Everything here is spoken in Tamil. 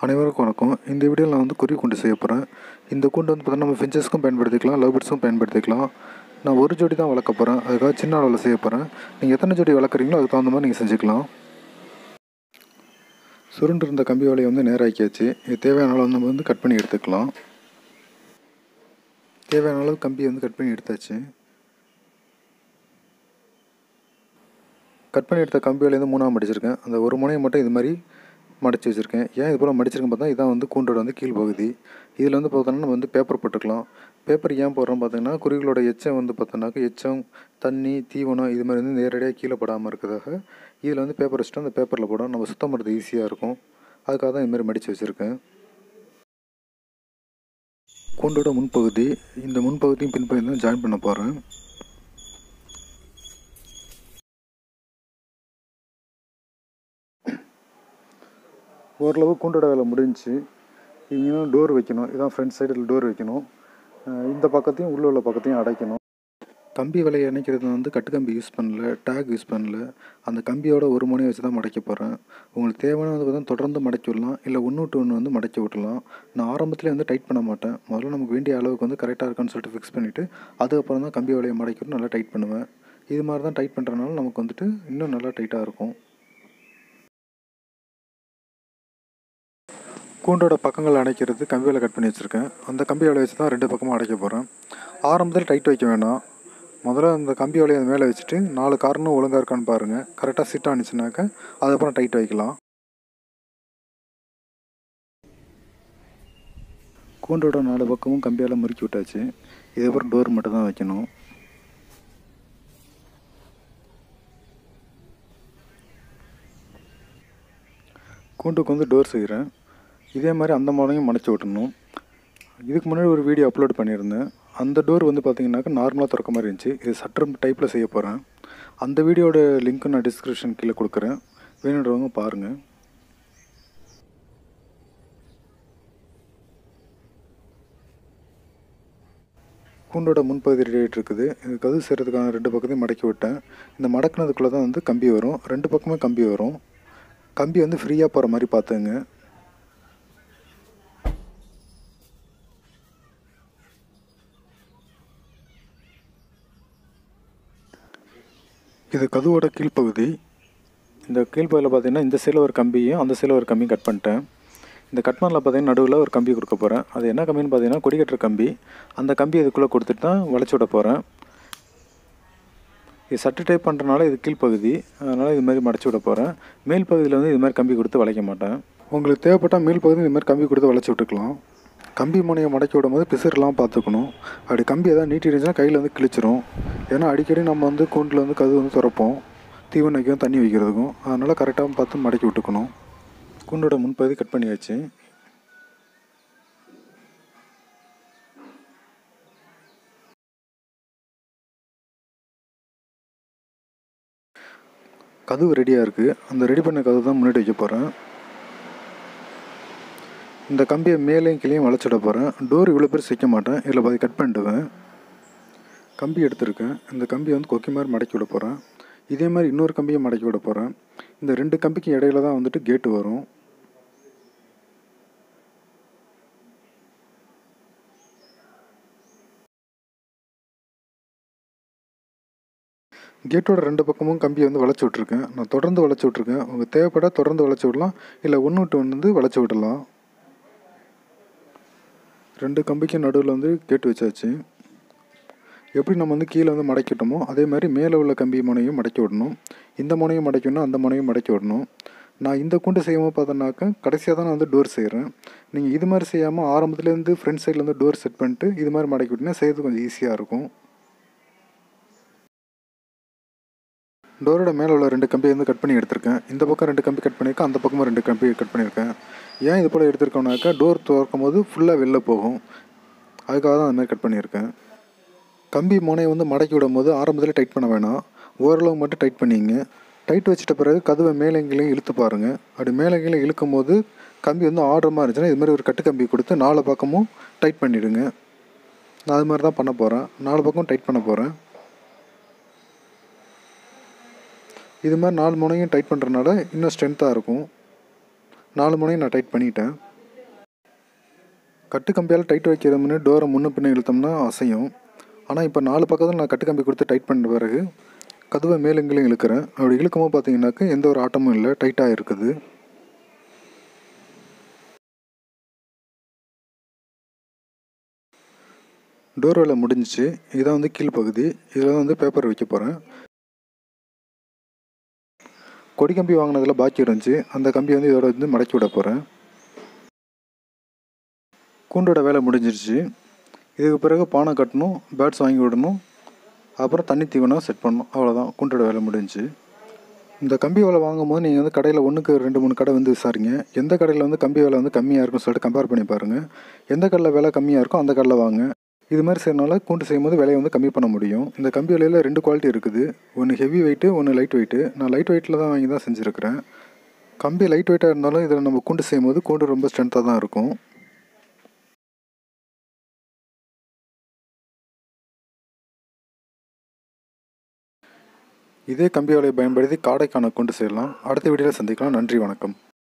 அனைவருக்கும் வணக்கம். இந்த வீடியோவில் நான் குருவி கூண்டு செய்ய போகிறேன். இந்த கூண்டு பார்த்தீங்கன்னா நம்ம ஃபின்ச்சஸ்க்கும் பயன்படுத்திக்கலாம், லவ் பேர்ட்ஸுக்கும் பயன்படுத்திக்கலாம். நான் ஒரு ஜோடி தான் வளர்க்க போகிறேன். அதுக்காக சின்ன அளவில் செய்ய போகிறேன். நீங்கள் எத்தனை ஜோடி வளர்க்குறீங்களோ அதுக்கு தகுந்த மாதிரி நீங்கள் செஞ்சுக்கலாம். சுருண்டு இருந்த கம்பி வலையை நேராக்கியாச்சு. இது தேவையான அளவு நம்ம கட் பண்ணி எடுத்துக்கலாம். தேவையான அளவு கம்பி கட் பண்ணி எடுத்தாச்சு. கட் பண்ணி எடுத்த கம்பி வலையை 3ஆக மடிச்சிருக்கேன். அந்த ஒரு முனையை மட்டும் இது மாதிரி மடித்து வச்சுருக்கேன். ஏன் இது போல் மடிச்சிருக்கேன் பார்த்தா இதான் கூண்டோட கீழ் பகுதி. இதில் பார்த்தோன்னா நம்ம பேப்பர் போட்டுக்கலாம். பேப்பர் ஏன் போடுறோம் பார்த்தீங்கன்னா குருவிகளோட எச்சம் பார்த்தோன்னாக்கா எச்சம், தண்ணி, தீவனம் இது மாதிரி நேரடியாக கீழே படாமல் இருக்கிறதாக இதில் பேப்பர் வச்சுட்டு அந்த பேப்பரில் போட நம்ம சுத்தம் பண்ணுறது ஈஸியாக இருக்கும். அதுக்காக தான் இதுமாதிரி மடித்து வச்சுருக்கேன். கூண்டோட முன்பகுதி, இந்த முன்பகுதியும் பின்பகுதியும் தான் ஜாயின் பண்ண போகிறேன். ஓரளவு கூண்டோட வேலை முடிஞ்சு. இங்கேயும் டோர் வைக்கணும். இதான் ஃப்ரண்ட் சைடில் டோர் வைக்கணும். இந்த பக்கத்தையும் உள்ள பக்கத்தையும் அடைக்கணும். கம்பி வலையை இணைக்கிறது கட்டு கம்பி யூஸ் பண்ணல, டேக் யூஸ் பண்ணல. அந்த கம்பியோட ஒரு முனையை வச்சு தான் மடைக்க போகிறேன். உங்களுக்கு தேவையான பார்த்தா தொடர்ந்து மடக்கி விடலாம், இல்லை ஒன்று விட்டு ஒன்று மடக்கி விட்டுலாம். நான் ஆரம்பத்துலேயே டைட் பண்ண மாட்டேன். முதல்ல நமக்கு வேண்டிய அளவுக்கு கரெக்டாக இருக்கான்னு சொல்லிட்டு ஃபிக்ஸ் பண்ணிவிட்டு அதுக்கப்புறம் தான் கம்பி வலையை மடக்கி விட்டு நல்லா டைட் பண்ணுவேன். இது மாதிரி தான் டைட் பண்ணுறதுனால நமக்கு இன்னும் நல்லா டைட்டாக இருக்கும். கூண்டோட பக்கங்கள் அடைக்கிறது கம்பி வலை கட் பண்ணி வச்சுருக்கேன். அந்த கம்பி வலை வச்சு தான் 2 பக்கமும் அடைக்க போகிறேன். ஆரம்பத்தில் டைட் வைக்க வேண்டாம். முதல்ல அந்த கம்பி வலையை அது மேலே வச்சுட்டு 4 கார்னரும் ஒழுங்காக இருக்கான்னு பாருங்கள். கரெக்டாக சிட் ஆனிச்சுனாக்க அதுக்கப்புறம் டைட் வைக்கலாம். கூண்டோட 4 பக்கமும் கம்பியால் முறுக்கி விட்டாச்சு. இதுக்கப்புறம் டோர் மட்டும் தான் வைக்கணும். கூண்டுக்கு டோர் செய்கிறேன். இதே மாதிரி அந்த மாடலையும் மடிச்சு விட்டணும். இதுக்கு முன்னாடி ஒரு வீடியோ அப்லோட் பண்ணியிருந்தேன். அந்த டோர் பார்த்திங்கனாக்கா நார்மலாக திறக்க மாதிரி இருந்துச்சு. இது சட்டம் டைப்பில் செய்ய போகிறேன். அந்த வீடியோட லிங்க்கு நான் டிஸ்கிரிப்ஷன் கீழே கொடுக்குறேன். வேணுன்றவங்க பாருங்கள். கூண்டோட முன்பகுதி ரெடி ஆகிட்டு இருக்குது. இது கதவு செய்கிறதுக்கான 2 பக்கத்தையும் மடக்கி விட்டேன். இந்த மடக்கினதுக்குள்ளே தான் கம்பி வரும். 2 பக்கமே கம்பி வரும். கம்பி ஃப்ரீயாக போகிற மாதிரி பார்த்துங்க. இது கதவோட கீழ்ப்பகுதி. இந்த கீழ்ப்பகுதியில் பார்த்தீங்கன்னா இந்த சைடில் ஒரு கம்பியும் அந்த சைடில் ஒரு கம்பியும் கட் பண்ணிட்டேன். இந்த கட் பண்ணல பார்த்தீங்கன்னா நடுவில் ஒரு கம்பி கொடுக்க போகிறேன். அது என்ன கம்பின்னு பார்த்தீங்கன்னா கொடி கட்டுற கம்பி. அந்த கம்பி இதுக்குள்ளே கொடுத்துட்டு தான் வளைச்சி விட போகிறேன். இது சட்டு டைப் பண்ணுறனால இது கீழ்ப்பகுதி, அதனால் இது மாதிரி மடிச்சு விட போகிறேன். மேல் பகுதியில் இது மாதிரி கம்பி கொடுத்து வளைக்க மாட்டேன். உங்களுக்கு தேவைப்பட்டால் மேல் பகுதி இது மாதிரி கம்பி கொடுத்து வளைச்சி விட்டுக்கலாம். கம்பி முனையை மடக்கி விடும் போது பிசுறுலாம் பார்த்துக்கணும். அப்படி கம்பி எதாவது நீட்டி இருந்துச்சுன்னா கையில் கிழிச்சிரும். ஏன்னா அடிக்கடி நம்ம கூண்டில் கதவு திறப்போம், தீவனம் வைக்கவும் தண்ணி வைக்கிறதுக்கும். அதனால் கரெக்டாக பார்த்து மடக்கி விட்டுக்கணும். கூண்டோட முன்பகுதி கட் பண்ணியாச்சு. கதவு ரெடியாக இருக்குது. அந்த ரெடி பண்ண கதவு தான் முன்னாடி வைக்க போகிறேன். இந்த கம்பியை மேலேயும் கீழேயும் வளைச்சிட போகிறேன். டோர் இவ்வளோ பேர் வைக்க மாட்டேன், இதில் பாதி கட் பண்ணிடுவேன். கம்பி எடுத்திருக்கேன். இந்த கம்பியை கொக்கி மாதிரி மடக்கி விட போகிறேன். இதே மாதிரி இன்னொரு கம்பியை மடக்கி விட போகிறேன். இந்த 2 கம்பிக்கு இடையில தான் கேட்டு வரும். கேட்டோட 2 பக்கமும் கம்பியை வளைச்சி விட்ருக்கேன். நான் தொடர்ந்து வளைச்சி விட்ருக்கேன். உங்களுக்கு தேவைப்பட தொடர்ந்து வளைச்சி விடலாம், இல்லை ஒன்று விட்டு ஒன்று வளைச்சி விடலாம். 2 கம்பிக்கு நடுவில் கேட்டு வச்சாச்சு. எப்படி நம்ம கீழே மடக்கிட்டோமோ அதே மாதிரி மேலே உள்ள கம்பி முனையும் மடக்கி விடணும். இந்த முனையும் மடக்கணும், அந்த முனையும் மடக்கி விடணும். நான் இந்த கூண்டு செய்யாமல் பார்த்தோன்னாக்கா கடைசியாக தான் நான் டோர் செய்கிறேன். நீங்கள் இது மாதிரி செய்யாமல் ஆரம்பத்துலேருந்து ஃப்ரண்ட் சைட்லேருந்து டோர் செட் பண்ணிட்டு இது மாதிரி மடக்கி விட்டிங்கன்னா செய்கிறது கொஞ்சம் ஈஸியாக இருக்கும். டோரோட மேலே உள்ள 2 கம்பி கட் பண்ணி எடுத்திருக்கேன். இந்த பக்கம் 2 கம்பி கட் பண்ணியிருக்கேன், அந்த பக்கமும் 2 கம்பி கட் பண்ணியிருக்கேன். ஏன் இது போல் எடுத்துருக்கோம்னாக்கா டோர் திறக்கும் போது ஃபுல்லாக வெளில போகும். அதுக்காக தான் அதுமாதிரி கட் பண்ணியிருக்கேன். கம்பி முனையை மடக்கி விடும் போது ஆரம்பத்தில் டைட் பண்ண வேணாம், ஓரளவு மட்டும் டைட் பண்ணிங்க. டைட் வச்சிட்ட பிறகு கதவை மேலங்கிலையும் இழுத்து பாருங்கள். அப்படி மேலங்கிலையும் இழுக்கும் போது கம்பி ஆடுற மாதிரி இருந்துச்சுன்னா இது மாதிரி ஒரு கட்டு கம்பி கொடுத்து 4 பக்கமும் டைட் பண்ணிவிடுங்க. நான் அது மாதிரி தான் பண்ண போகிறேன். 4 பக்கமும் டைட் பண்ண போகிறேன். இது மாதிரி 4 முனையும் டைட் பண்ணுறதுனால இன்னும் ஸ்ட்ரென்த்தாக இருக்கும். 4 முனையும் நான் டைட் பண்ணிட்டேன். கட்டு கம்பியால் டைட் வைக்கிறோம்னு டோரை முன்ன பின்ன இழுத்தோம்னா அசையும். ஆனால் இப்போ 4 பக்கத்தில் நான் கட்டு கம்பி கொடுத்து டைட் பண்ண பிறகு கதவை மேலுங்களும் இழுக்கிறேன். அப்படி இழுக்கும்போது பார்த்தீங்கன்னாக்கா எந்த ஒரு ஆட்டமும் இல்லை, டைட்டாக இருக்குது. டோர் வேலை முடிஞ்சிச்சு. இதான் வந்து கீழ்ப்பகுதி. இதில் வந்து பேப்பர் வைக்க போகிறேன். கொடி கம்பி வாங்கினதில் பாக்கி இருந்துச்சு. அந்த கம்பி வந்து இதோட வந்து மடக்கி விட போகிறேன். கூண்டோட வேலை முடிஞ்சிருச்சு. இதுக்கு பிறகு பானை கட்டணும், பேட்ஸ் வாங்கி விடணும், அப்புறம் தண்ணி தீவனம் செட் பண்ணணும். அவ்வளோதான், கூண்டோட வேலை முடிஞ்சிச்சு. இந்த கம்பி வேலை வாங்கும்போது நீங்கள் வந்து கடையில் 1க்கு 2 3 கடை வந்து விசாரிங்க. எந்த கடையில் வந்து கம்பி வேலை வந்து கம்மியாக இருக்குன்னு சொல்லிட்டு கம்பேர் பண்ணி பாருங்கள். எந்த கடையில் விலை கம்மியாக இருக்கோ அந்த கடையில் வாங்க. இது மாதிரி செய்யறனால கூண்டு செய்யும்போது விலையை வந்து கம்மி பண்ண முடியும். இந்த கம்பி விலையில் 2 குவாலிட்டி இருக்குது. ஒன்று ஹெவி வெயிட்டு, ஒன்று லைட் வெயிட்டு. நான் லைட் வெயிட்டில் தான் வாங்கி தான் செஞ்சுருக்கிறேன். கம்பி லைட் வெயிட்டாக இருந்தாலும் இதில் நம்ம கூண்டு செய்யும்போது கூண்டு ரொம்ப ஸ்ட்ரென்த்தாக தான் இருக்கும். இதே கம்பி வலையை பயன்படுத்தி காடைக்கான கூண்டு செய்யலாம். அடுத்த வீடியோவில் சந்திக்கலாம். நன்றி, வணக்கம்.